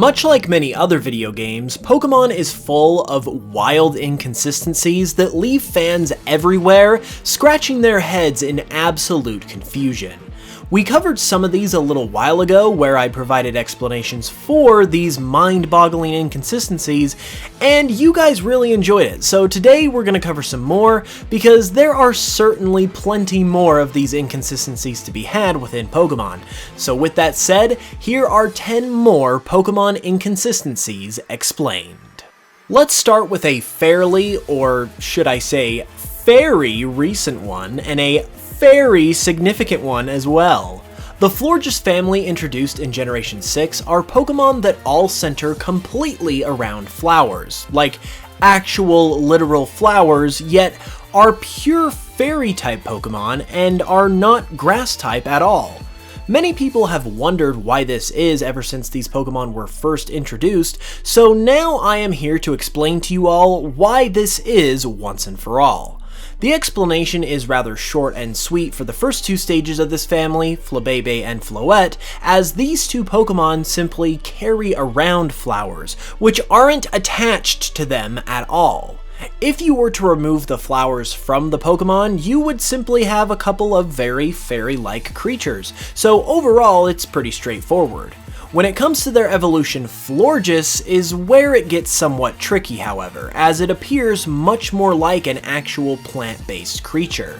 Much like many other video games, Pokémon is full of wild inconsistencies that leave fans everywhere scratching their heads in absolute confusion. We covered some of these a little while ago, where I provided explanations for these mind-boggling inconsistencies, and you guys really enjoyed it. So today we're going to cover some more, because there are certainly plenty more of these inconsistencies to be had within Pokémon. So with that said, here are 10 more Pokémon inconsistencies explained. Let's start with a fairly, or should I say, very recent one, and a very significant one as well. The Floorgis family introduced in Generation 6 are Pokémon that all center completely around flowers, like actual literal flowers, yet are pure fairy type Pokémon and are not grass type at all. Many people have wondered why this is ever since these Pokémon were first introduced, so now I am here to explain to you all why this is once and for all. The explanation is rather short and sweet for the first two stages of this family, Flabebe and Floette, as these two Pokémon simply carry around flowers, which aren't attached to them at all. If you were to remove the flowers from the Pokémon, you would simply have a couple of very fairy-like creatures, so overall it's pretty straightforward. When it comes to their evolution, Floorgis is where it gets somewhat tricky, however, as it appears much more like an actual plant-based creature.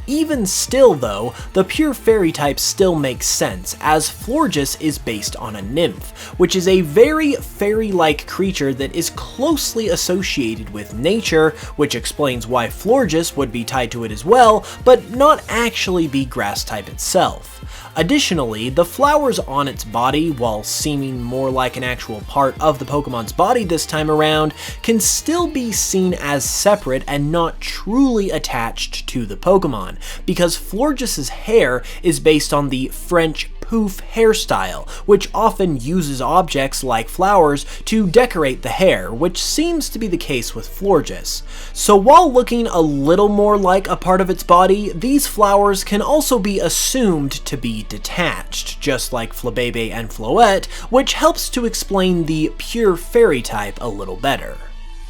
Even still though, the pure fairy type still makes sense, as Floorgis is based on a nymph, which is a very fairy-like creature that is closely associated with nature, which explains why Floorgis would be tied to it as well, but not actually be grass type itself. Additionally, the flowers on its body, while seeming more like an actual part of the Pokemon's body this time around, can still be seen as separate and not truly attached to the Pokemon, because Floorgis's hair is based on the French poof hairstyle, which often uses objects like flowers to decorate the hair, which seems to be the case with Floorgis. So while looking a little more like a part of its body, these flowers can also be assumed to be detached, just like Flabebe and Floette, which helps to explain the pure fairy type a little better.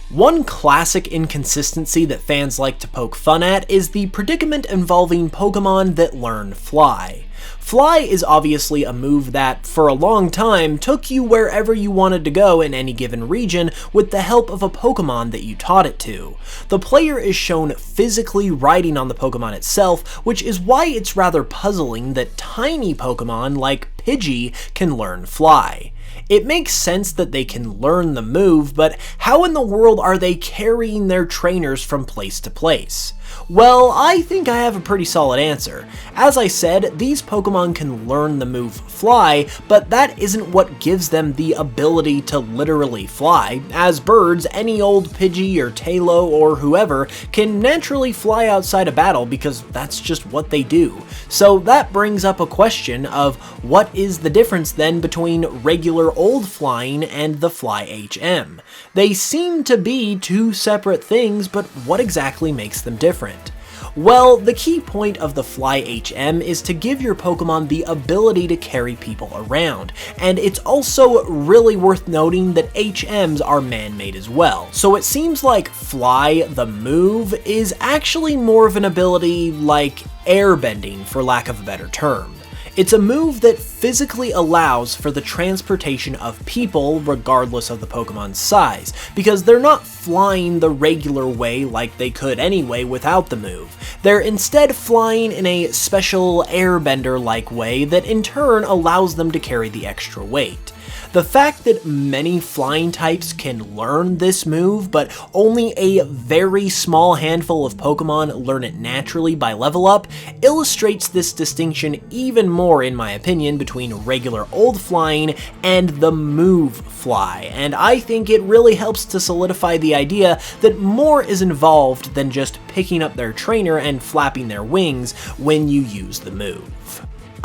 One classic inconsistency that fans like to poke fun at is the predicament involving Pokémon that learn Fly. Fly is obviously a move that, for a long time, took you wherever you wanted to go in any given region with the help of a Pokémon that you taught it to. The player is shown physically riding on the Pokémon itself, which is why it's rather puzzling that tiny Pokémon like Pidgey can learn Fly. It makes sense that they can learn the move, but how in the world are they carrying their trainers from place to place? Well, I think I have a pretty solid answer. As I said, these Pokemon can learn the move Fly, but that isn't what gives them the ability to literally fly. As birds, any old Pidgey or Tailo or whoever can naturally fly outside a battle because that's just what they do. So that brings up a question of what is the difference then between regular old flying and the Fly HM? They seem to be two separate things, but what exactly makes them different? Well, the key point of the Fly HM is to give your Pokemon the ability to carry people around, and it's also really worth noting that HMs are man-made as well. So it seems like Fly, the move, is actually more of an ability like airbending, for lack of a better term. It's a move that physically allows for the transportation of people regardless of the Pokemon's size, because they're not flying the regular way like they could anyway without the move. They're instead flying in a special airbender-like way that in turn allows them to carry the extra weight. The fact that many flying types can learn this move, but only a very small handful of Pokemon learn it naturally by level up, illustrates this distinction even more, in my opinion, between regular old flying and the move Fly, and I think it really helps to solidify the idea that more is involved than just picking up their trainer and flapping their wings when you use the move.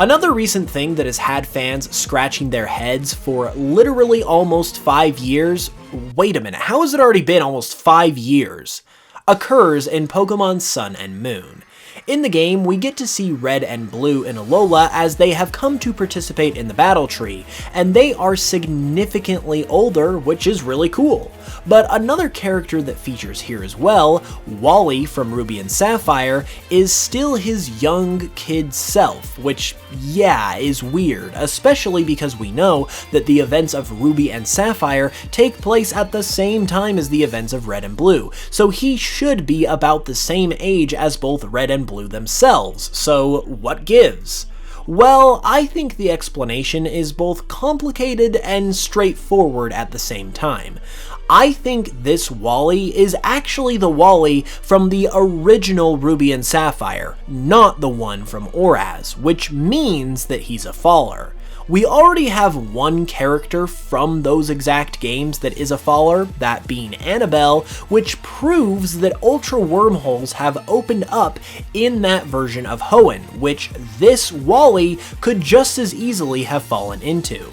Another recent thing that has had fans scratching their heads for literally almost 5 years, wait a minute, how has it already been almost 5 years, occurs in Pokemon Sun and Moon. In the game, we get to see Red and Blue and Alola as they have come to participate in the battle tree, and they are significantly older, which is really cool. But another character that features here as well, Wally from Ruby and Sapphire, is still his young kid self, which, yeah, is weird, especially because we know that the events of Ruby and Sapphire take place at the same time as the events of Red and Blue, so he should be about the same age as both Red and Blue themselves, so what gives? Well, I think the explanation is both complicated and straightforward at the same time. I think this Wally is actually the Wally from the original Ruby and Sapphire, not the one from Oraz, which means that he's a faller. We already have one character from those exact games that is a faller, that being Annabelle, which proves that Ultra Wormholes have opened up in that version of Hoenn, which this Wally could just as easily have fallen into.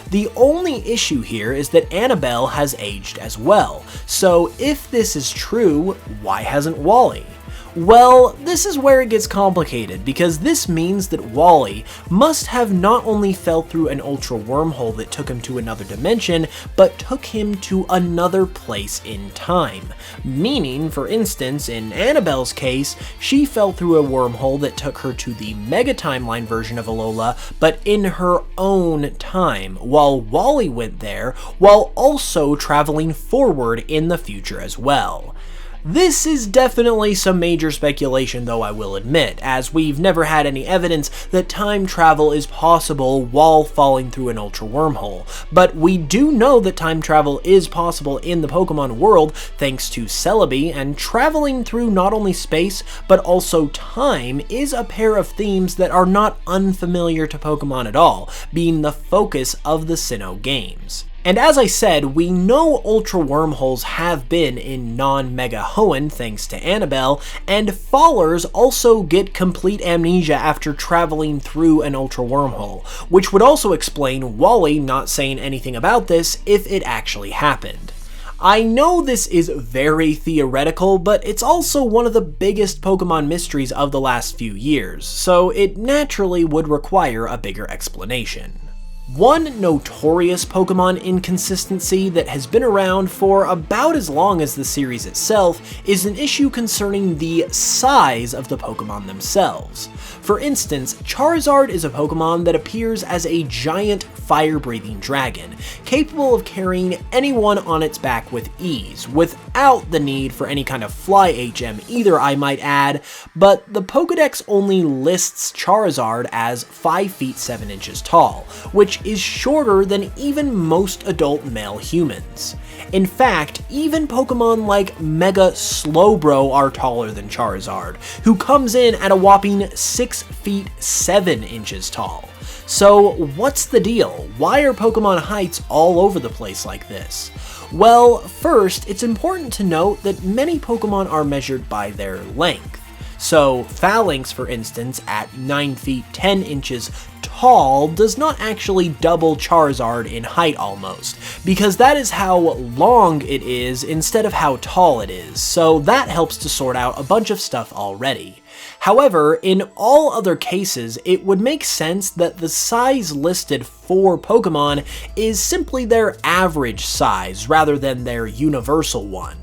The only issue here is that Annabelle has aged as well, so if this is true, why hasn't Wally? Well, this is where it gets complicated, because this means that Wally must have not only fell through an Ultra Wormhole that took him to another dimension, but took him to another place in time. Meaning, for instance, in Annabelle's case, she fell through a wormhole that took her to the Mega Timeline version of Alola, but in her own time, while Wally went there, while also traveling forward in the future as well. This is definitely some major speculation, though, I will admit, as we've never had any evidence that time travel is possible while falling through an Ultra Wormhole, but we do know that time travel is possible in the Pokemon world thanks to Celebi, and traveling through not only space but also time is a pair of themes that are not unfamiliar to Pokemon at all, being the focus of the Sinnoh games. And as I said, we know Ultra Wormholes have been in non-Mega Hoenn thanks to Annabelle, and Fallers also get complete amnesia after traveling through an Ultra Wormhole, which would also explain Wally not saying anything about this if it actually happened. I know this is very theoretical, but it's also one of the biggest Pokemon mysteries of the last few years, so it naturally would require a bigger explanation. One notorious Pokemon inconsistency that has been around for about as long as the series itself is an issue concerning the size of the Pokemon themselves. For instance, Charizard is a Pokemon that appears as a giant fire-breathing dragon, capable of carrying anyone on its back with ease, without the need for any kind of fly HM either, I might add, but the Pokedex only lists Charizard as 5 feet 7 inches tall, which is shorter than even most adult male humans. In fact, even Pokemon like Mega Slowbro are taller than Charizard, who comes in at a whopping 6 feet 7 inches tall. So what's the deal? Why are Pokemon heights all over the place like this? Well, first, it's important to note that many Pokemon are measured by their length. So Phalanx, for instance, at 9 feet 10 inches tall does not actually double Charizard in height almost, because that is how long it is instead of how tall it is, so that helps to sort out a bunch of stuff already. However, in all other cases, it would make sense that the size listed for Pokemon is simply their average size rather than their universal one.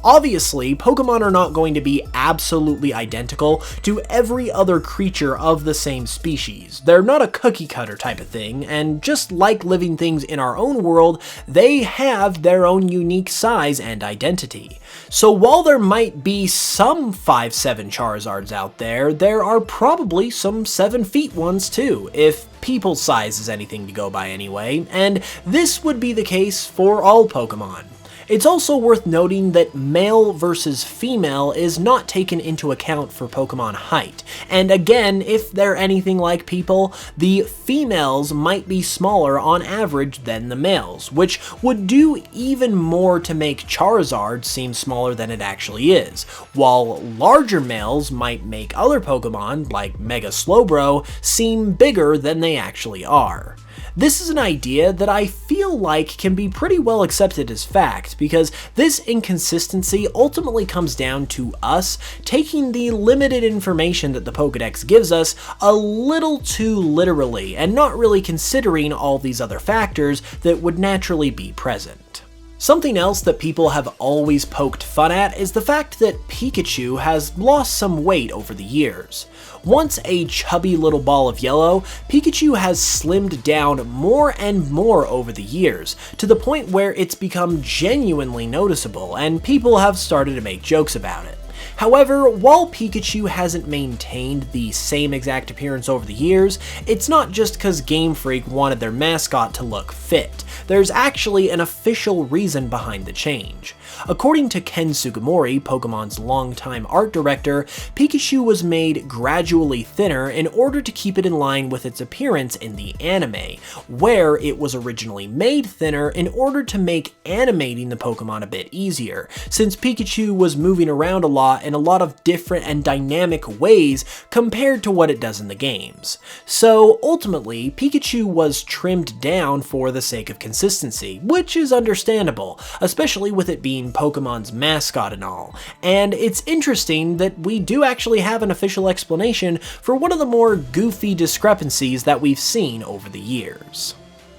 Obviously, Pokemon are not going to be absolutely identical to every other creature of the same species. They're not a cookie cutter type of thing, and just like living things in our own world, they have their own unique size and identity. So while there might be some 5'7" Charizards out there, there are probably some 7 feet ones too, if people's size is anything to go by anyway, and this would be the case for all Pokemon. It's also worth noting that male versus female is not taken into account for Pokemon height, and again, if they're anything like people, the females might be smaller on average than the males, which would do even more to make Charizard seem smaller than it actually is, while larger males might make other Pokemon, like Mega Slowbro, seem bigger than they actually are. This is an idea that I feel like can be pretty well accepted as fact, because this inconsistency ultimately comes down to us taking the limited information that the Pokédex gives us a little too literally, and not really considering all these other factors that would naturally be present. Something else that people have always poked fun at is the fact that Pikachu has lost some weight over the years. Once a chubby little ball of yellow, Pikachu has slimmed down more and more over the years, to the point where it's become genuinely noticeable, and people have started to make jokes about it. However, while Pikachu hasn't maintained the same exact appearance over the years, it's not just because Game Freak wanted their mascot to look fit. There's actually an official reason behind the change. According to Ken Sugimori, Pokemon's longtime art director, Pikachu was made gradually thinner in order to keep it in line with its appearance in the anime, where it was originally made thinner in order to make animating the Pokemon a bit easier, since Pikachu was moving around a lot in a lot of different and dynamic ways compared to what it does in the games. So ultimately, Pikachu was trimmed down for the sake of consistency, which is understandable, especially with it being Pokemon's mascot and all. And it's interesting that we do actually have an official explanation for one of the more goofy discrepancies that we've seen over the years.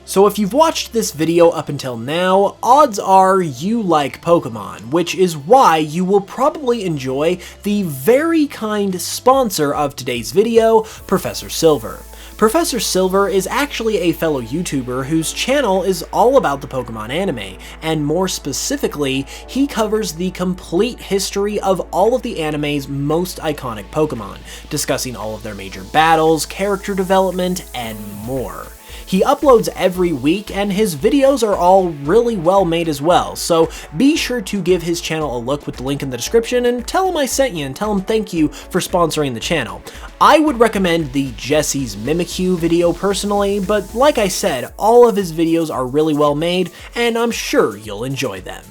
So if you've watched this video up until now, odds are you like Pokemon, which is why you will probably enjoy the very kind sponsor of today's video, Professor Silver. Professor Silver is actually a fellow YouTuber whose channel is all about the Pokemon anime, and more specifically, he covers the complete history of all of the anime's most iconic Pokemon, discussing all of their major battles, character development, and more. He uploads every week, and his videos are all really well made as well, so be sure to give his channel a look with the link in the description and tell him I sent you and tell him thank you for sponsoring the channel. I would recommend the Jesse's Mimikyu video personally, but like I said, all of his videos are really well made, and I'm sure you'll enjoy them.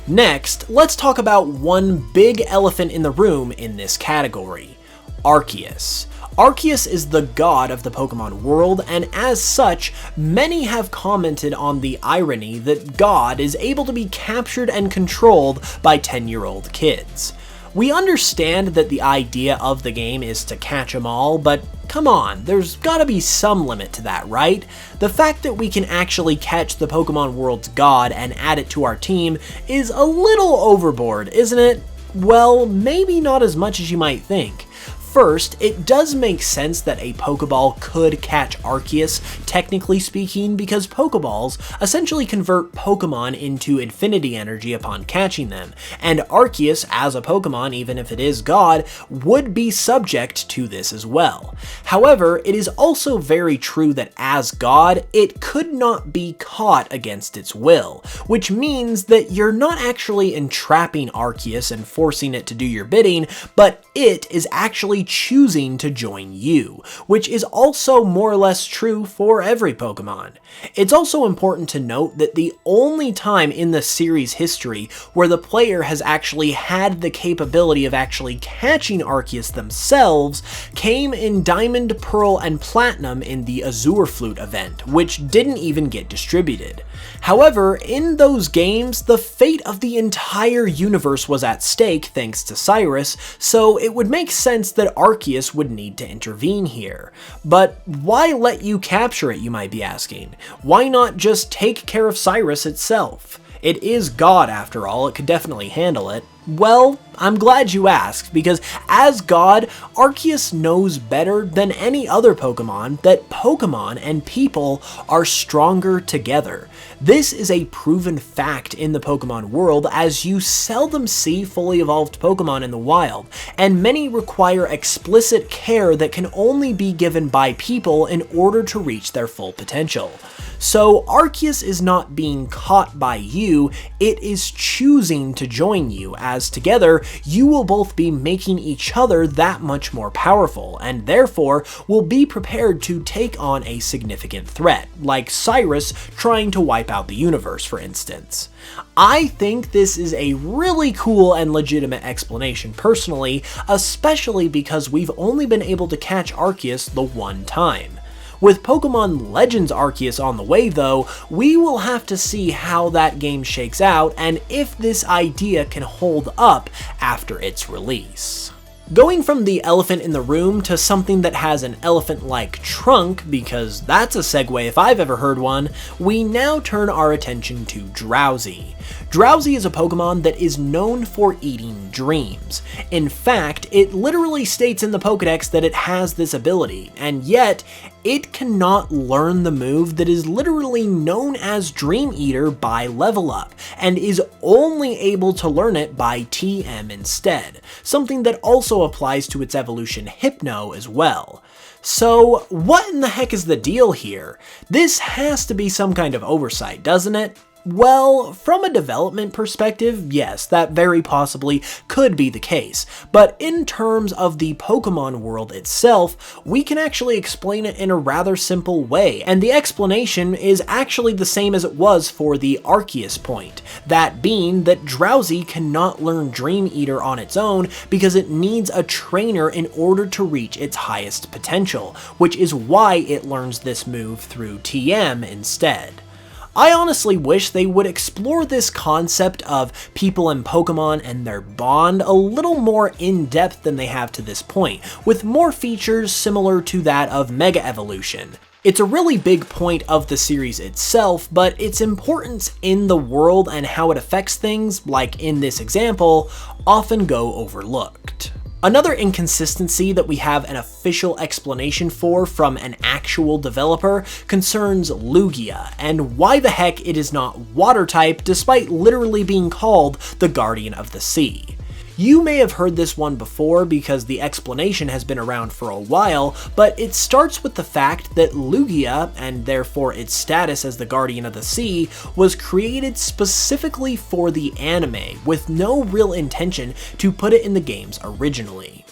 Next, let's talk about one big elephant in the room in this category: Arceus. Arceus is the god of the Pokemon world, and as such, many have commented on the irony that God is able to be captured and controlled by 10-year-old kids. We understand that the idea of the game is to catch them all, but come on, there's gotta be some limit to that, right? The fact that we can actually catch the Pokemon world's god and add it to our team is a little overboard, isn't it? Well, maybe not as much as you might think. First, it does make sense that a Pokeball could catch Arceus, technically speaking, because Pokeballs essentially convert Pokemon into infinity energy upon catching them, and Arceus, as a Pokemon, even if it is God, would be subject to this as well. However, it is also very true that as God, it could not be caught against its will, which means that you're not actually entrapping Arceus and forcing it to do your bidding, but it is actually choosing to join you, which is also more or less true for every Pokemon. It's also important to note that the only time in the series history where the player has actually had the capability of actually catching Arceus themselves came in Diamond, Pearl, and Platinum in the Azure Flute event, which didn't even get distributed. However, in those games, the fate of the entire universe was at stake thanks to Cyrus, so it would make sense that Arceus would need to intervene here. But why let you capture it, you might be asking? Why not just take care of Cyrus itself? It is God after all, it could definitely handle it. Well, I'm glad you asked, because as God, Arceus knows better than any other Pokemon that Pokemon and people are stronger together. This is a proven fact in the Pokemon world, as you seldom see fully evolved Pokemon in the wild, and many require explicit care that can only be given by people in order to reach their full potential. So Arceus is not being caught by you, it is choosing to join you, as together you will both be making each other that much more powerful, and therefore will be prepared to take on a significant threat, like Cyrus trying to wipe out the universe, for instance. I think this is a really cool and legitimate explanation personally, especially because we've only been able to catch Arceus the one time. With Pokemon Legends Arceus on the way though, we will have to see how that game shakes out and if this idea can hold up after its release. Going from the elephant in the room to something that has an elephant-like trunk, because that's a segue if I've ever heard one, we now turn our attention to Drowsy. Drowsy is a Pokemon that is known for eating dreams. In fact, it literally states in the Pokedex that it has this ability, and yet it cannot learn the move that is literally known as Dream Eater by level up, and is only able to learn it by TM instead, something that also applies to its evolution Hypno as well. So what in the heck is the deal here? This has to be some kind of oversight, doesn't it? Well, from a development perspective, yes, that very possibly could be the case, but in terms of the Pokemon world itself, we can actually explain it in a rather simple way, and the explanation is actually the same as it was for the Arceus point, that being that Drowsy cannot learn Dream Eater on its own because it needs a trainer in order to reach its highest potential, which is why it learns this move through TM instead. I honestly wish they would explore this concept of people and Pokemon and their bond a little more in depth than they have to this point, with more features similar to that of Mega Evolution. It's a really big point of the series itself, but its importance in the world and how it affects things, like in this example, often go overlooked. Another inconsistency that we have an official explanation for from an actual developer concerns Lugia, and why the heck it is not water type despite literally being called the Guardian of the Sea. You may have heard this one before because the explanation has been around for a while, but it starts with the fact that Lugia, and therefore its status as the Guardian of the Sea, was created specifically for the anime, with no real intention to put it in the games originally.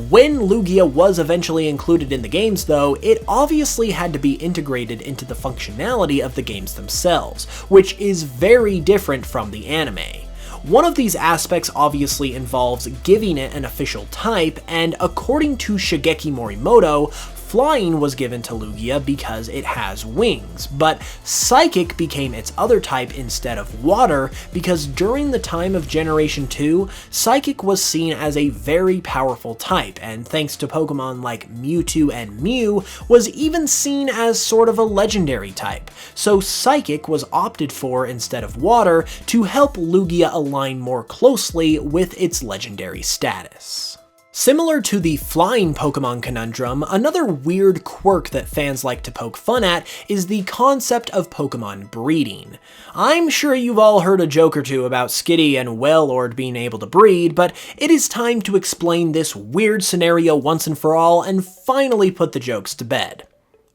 When Lugia was eventually included in the games though, it obviously had to be integrated into the functionality of the games themselves, which is very different from the anime. One of these aspects obviously involves giving it an official type, and according to Shigeki Morimoto, Flying was given to Lugia because it has wings, but Psychic became its other type instead of Water because during the time of Generation 2, Psychic was seen as a very powerful type, and thanks to Pokemon like Mewtwo and Mew, was even seen as sort of a legendary type, so Psychic was opted for instead of Water to help Lugia align more closely with its legendary status. Similar to the flying Pokemon conundrum, another weird quirk that fans like to poke fun at is the concept of Pokemon breeding. I'm sure you've all heard a joke or two about Skitty and Wailord being able to breed, but it is time to explain this weird scenario once and for all and finally put the jokes to bed.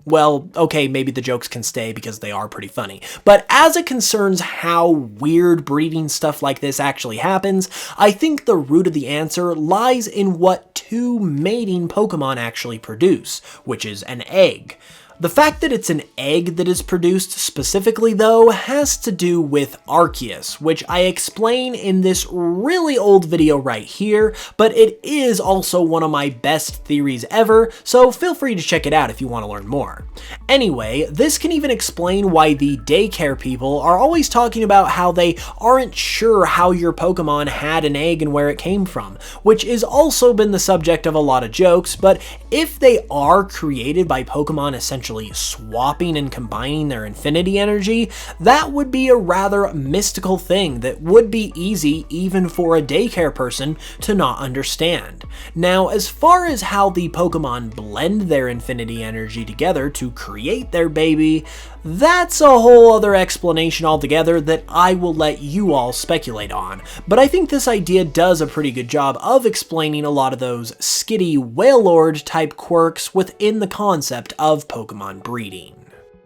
Well, okay, maybe the jokes can stay because they are pretty funny, but as it concerns how weird breeding stuff like this actually happens, I think the root of the answer lies in what two mating Pokemon actually produce, which is an egg. The fact that it's an egg that is produced specifically, though, has to do with Arceus, which I explain in this really old video right here, but it is also one of my best theories ever, so feel free to check it out if you want to learn more. Anyway, this can even explain why the daycare people are always talking about how they aren't sure how your Pokemon had an egg and where it came from, which has also been the subject of a lot of jokes, but if they are created by Pokemon essentially swapping and combining their infinity energy, that would be a rather mystical thing that would be easy even for a daycare person to not understand. Now, as far as how the Pokemon blend their infinity energy together to create their baby, that's a whole other explanation altogether that I will let you all speculate on, but I think this idea does a pretty good job of explaining a lot of those Skitty Wailord type quirks within the concept of Pokemon breeding.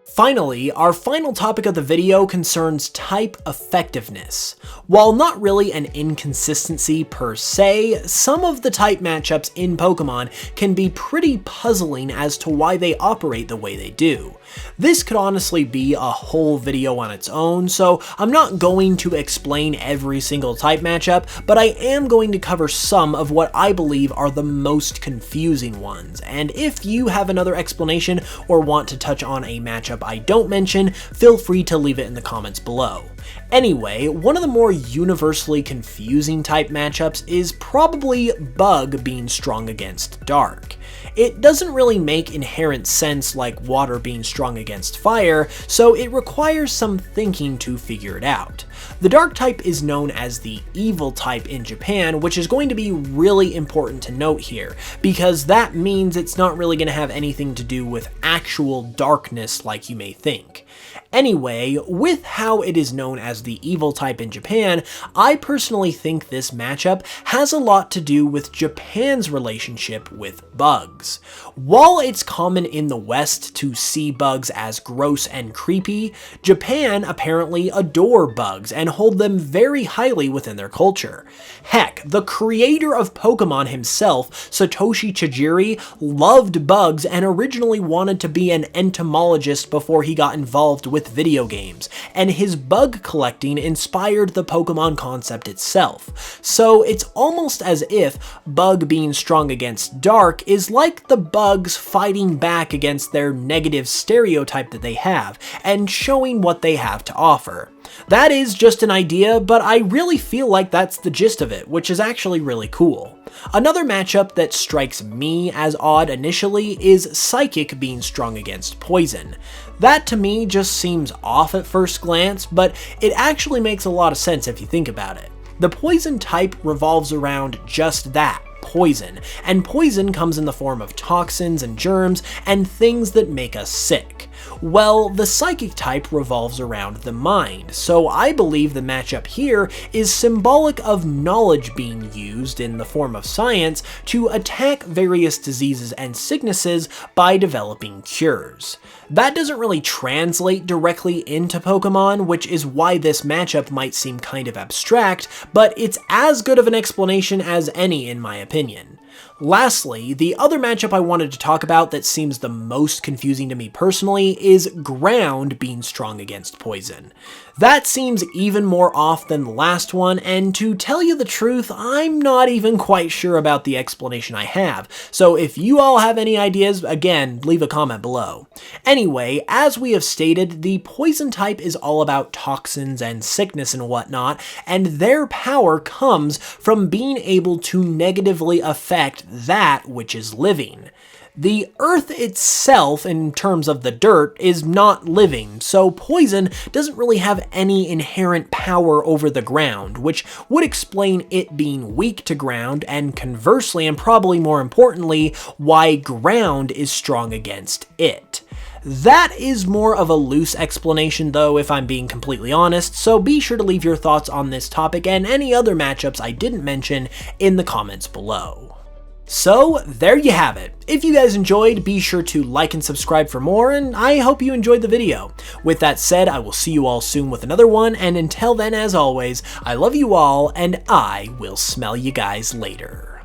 Finally, our final topic of the video concerns type effectiveness. While not really an inconsistency per se, some of the type matchups in Pokemon can be pretty puzzling as to why they operate the way they do. This could honestly be a whole video on its own, so I'm not going to explain every single type matchup, but I am going to cover some of what I believe are the most confusing ones, and if you have another explanation or want to touch on a matchup I don't mention, feel free to leave it in the comments below. Anyway, one of the more universally confusing type matchups is probably Bug being strong against Dark. It doesn't really make inherent sense like water being strong against fire, so it requires some thinking to figure it out. The Dark type is known as the evil type in Japan, which is going to be really important to note here, because that means it's not really going to have anything to do with actual darkness like you may think. Anyway, with how it is known as the evil type in Japan, I personally think this matchup has a lot to do with Japan's relationship with bugs. While it's common in the West to see bugs as gross and creepy, Japan apparently adore bugs and hold them very highly within their culture. Heck, the creator of Pokemon himself, Satoshi Tajiri, loved bugs and originally wanted to be an entomologist before he got involved with video games, and his bug collecting inspired the Pokemon concept itself. So it's almost as if Bug being strong against Dark is like the bugs fighting back against their negative stereotype that they have, and showing what they have to offer. That is just an idea, but I really feel like that's the gist of it, which is actually really cool. Another matchup that strikes me as odd initially is Psychic being strong against Poison. That to me just seems off at first glance, but it actually makes a lot of sense if you think about it. The Poison type revolves around just that, poison, and poison comes in the form of toxins and germs and things that make us sick. Well, the Psychic type revolves around the mind, so I believe the matchup here is symbolic of knowledge being used in the form of science to attack various diseases and sicknesses by developing cures. That doesn't really translate directly into Pokemon, which is why this matchup might seem kind of abstract, but it's as good of an explanation as any in my opinion. Lastly, the other matchup I wanted to talk about that seems the most confusing to me personally is Ground being strong against Poison. That seems even more off than the last one, and to tell you the truth, I'm not even quite sure about the explanation I have, so if you all have any ideas, again, leave a comment below. Anyway, as we have stated, the Poison type is all about toxins and sickness and whatnot, and their power comes from being able to negatively affect that which is living. The earth itself, in terms of the dirt, is not living, so Poison doesn't really have any inherent power over the ground, which would explain it being weak to ground, and conversely, and probably more importantly, why ground is strong against it. That is more of a loose explanation though, if I'm being completely honest, so be sure to leave your thoughts on this topic and any other matchups I didn't mention in the comments below. So, there you have it. If you guys enjoyed, be sure to like and subscribe for more, and I hope you enjoyed the video. With that said, I will see you all soon with another one, and until then, as always, I love you all, and I will smell you guys later.